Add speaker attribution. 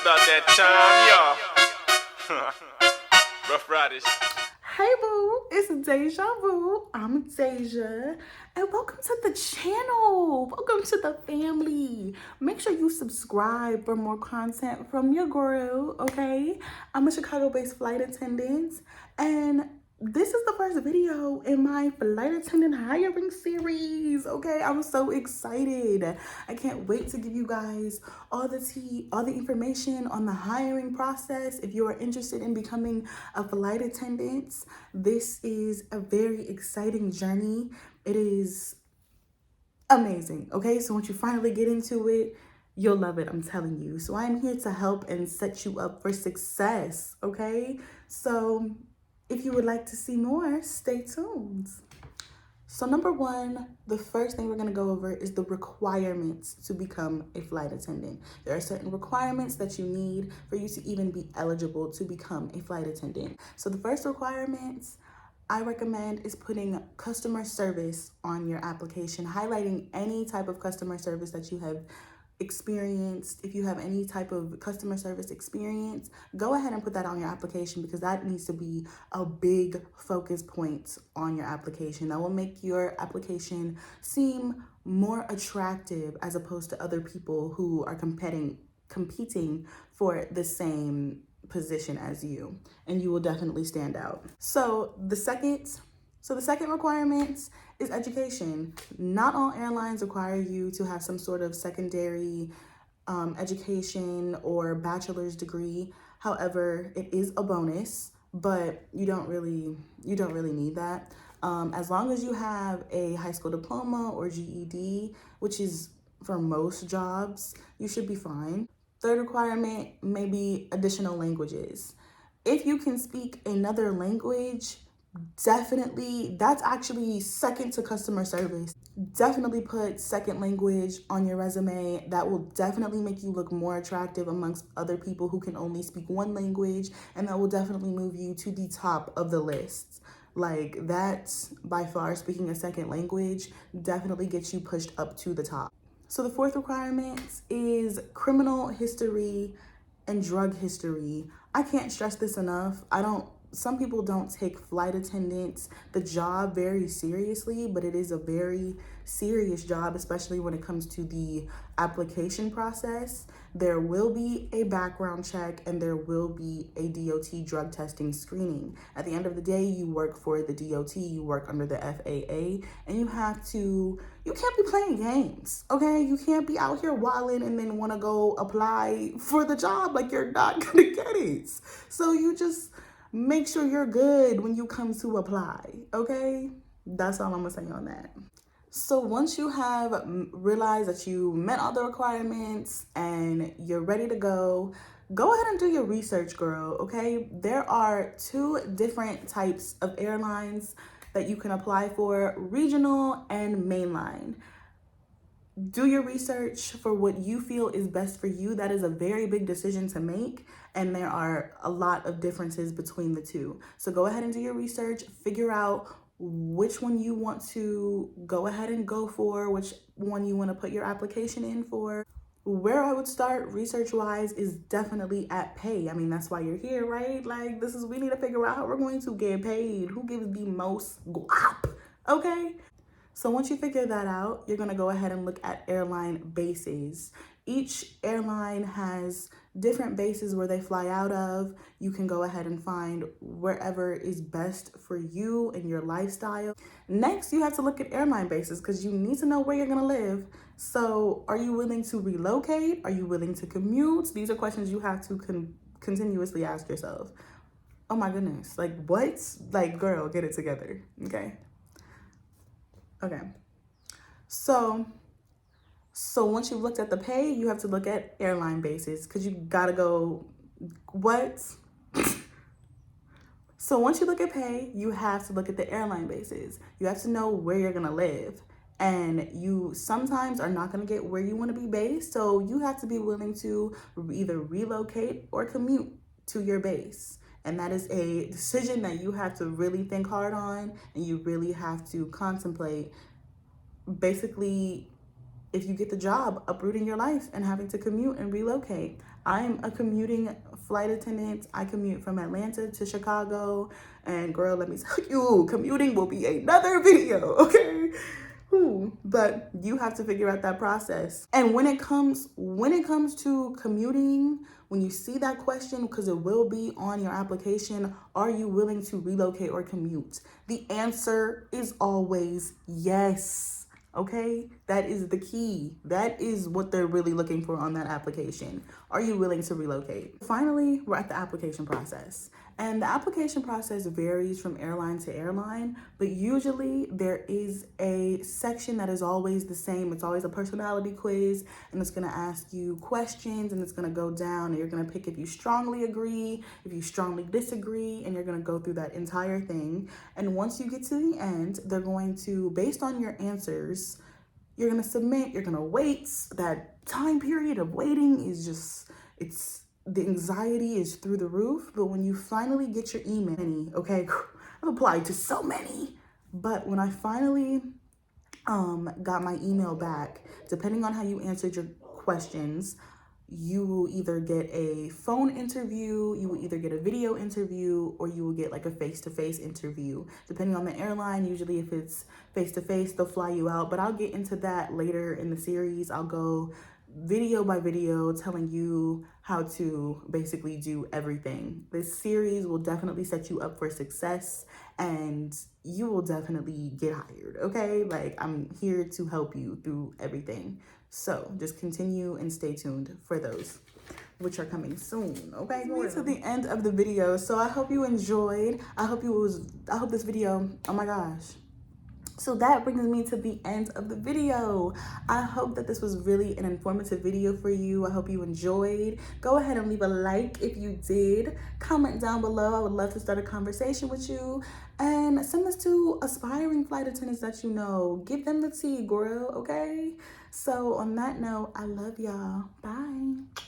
Speaker 1: about that time, y'all. Rough Riders.
Speaker 2: Hey boo, it's Deja Vu. I'm Deja, and welcome to the channel. Welcome to the family. Make sure you subscribe for more content from your girl, okay? I'm a Chicago-based flight attendant, and this is the first video in my flight attendant hiring series, okay? I'm so excited. I can't wait to give you guys all the tea, all the information on the hiring process. If you are interested in becoming a flight attendant, this is a very exciting journey. It is amazing, okay? So once you finally get into it, you'll love it, I'm telling you. So I'm here to help and set you up for success, okay? So if you would like to see more, stay tuned. So number one, the first thing we're gonna go over is the requirements to become a flight attendant. There are certain requirements that you need for you to even be eligible to become a flight attendant. So the first requirements I recommend is putting customer service on your application, highlighting any type of customer service that you have experienced. If you have any type of customer service experience, go ahead and put that on your application, because that needs to be a big focus point on your application. That will make your application seem more attractive as opposed to other people who are competing for the same position as you, and you will definitely stand out. So the second requirement is education. Not all airlines require you to have some sort of secondary education or bachelor's degree. However, it is a bonus, but you don't really need that. As long as you have a high school diploma or GED, which is for most jobs, you should be fine. Third requirement may be additional languages. If you can speak another language, definitely, that's actually second to customer service. Definitely put second language on your resume. That will definitely make you look more attractive amongst other people who can only speak one language, and that will definitely move you to the top of the list. Like, that, by far, speaking a second language definitely gets you pushed up to the top. So the fourth requirement is criminal history and drug history. I can't stress this enough. Some people don't take flight attendants, the job, very seriously, but it is a very serious job, especially when it comes to the application process. There will be a background check and there will be a DOT drug testing screening. At the end of the day, you work for the DOT, you work under the FAA, and you can't be playing games, okay? You can't be out here wilding and then want to go apply for the job. Like, you're not gonna get it. So you just make sure you're good when you come to apply, okay? That's all I'm gonna say on that. So once you have realized that you met all the requirements and you're ready to go ahead and do your research, girl, okay? There are two different types of airlines that you can apply for: regional and mainline. Do your research for what you feel is best for you. That is a very big decision to make, and there are a lot of differences between the two. So go ahead and do your research, figure out which one you want to go ahead and go for, which one you want to put your application in for. Where I would start research-wise is definitely at pay. I mean, that's why you're here, right? Like, we need to figure out how we're going to get paid. Who gives the most guap, okay? So once you figure that out, you're gonna go ahead and look at airline bases. Each airline has different bases where they fly out of. You can go ahead and find wherever is best for you and your lifestyle. Next, you have to look at airline bases because you need to know where you're gonna live. So are you willing to relocate? Are you willing to commute? These are questions you have to continuously ask yourself. Oh my goodness, like what? Like, girl, get it together, okay? Okay, so once you've looked at the pay, you have to look at airline bases, because you gotta go, what? So once you look at pay, you have to look at the airline bases. You have to know where you're gonna live, and you sometimes are not gonna get where you wanna be based, so you have to be willing to either relocate or commute to your base. And that is a decision that you have to really think hard on, and you really have to contemplate. Basically, if you get the job, uprooting your life and having to commute and relocate. I'm a commuting flight attendant. I commute from Atlanta to Chicago. And girl, let me tell you, commuting will be another video, okay? But you have to figure out that process. And when it comes to commuting, when you see that question, because it will be on your application, are you willing to relocate or commute? The answer is always yes. Okay, that is the key. That is what they're really looking for on that application. Are you willing to relocate? Finally, we're at the application process. And the application process varies from airline to airline, but usually there is a section that is always the same. It's always a personality quiz, and it's gonna ask you questions, and it's gonna go down, and you're gonna pick if you strongly agree, if you strongly disagree, and you're gonna go through that entire thing. And once you get to the end, they're going to, based on your answers, you're gonna submit, you're gonna wait. That time period of waiting is just, the anxiety is through the roof. But when you finally get your email, okay, I've applied to so many, but when I finally got my email back, depending on how you answered your questions, you will either get a phone interview, you will either get a video interview, or you will get like a face-to-face interview. Depending on the airline, usually if it's face-to-face, they'll fly you out, but I'll get into that later in the series. I'll go video by video telling you how to basically do everything. This series will definitely set you up for success, and you will definitely get hired, okay? Like, I'm here to help you through everything. So just continue and stay tuned for those, which are coming soon, okay? We're to the end of the video, so I hope you enjoyed. I hope this video, oh my gosh. So that brings me to the end of the video. I hope that this was really an informative video for you. I hope you enjoyed. Go ahead and leave a like if you did. Comment down below. I would love to start a conversation with you. And send this to aspiring flight attendants that you know. Give them the tea, girl, okay? So on that note, I love y'all. Bye.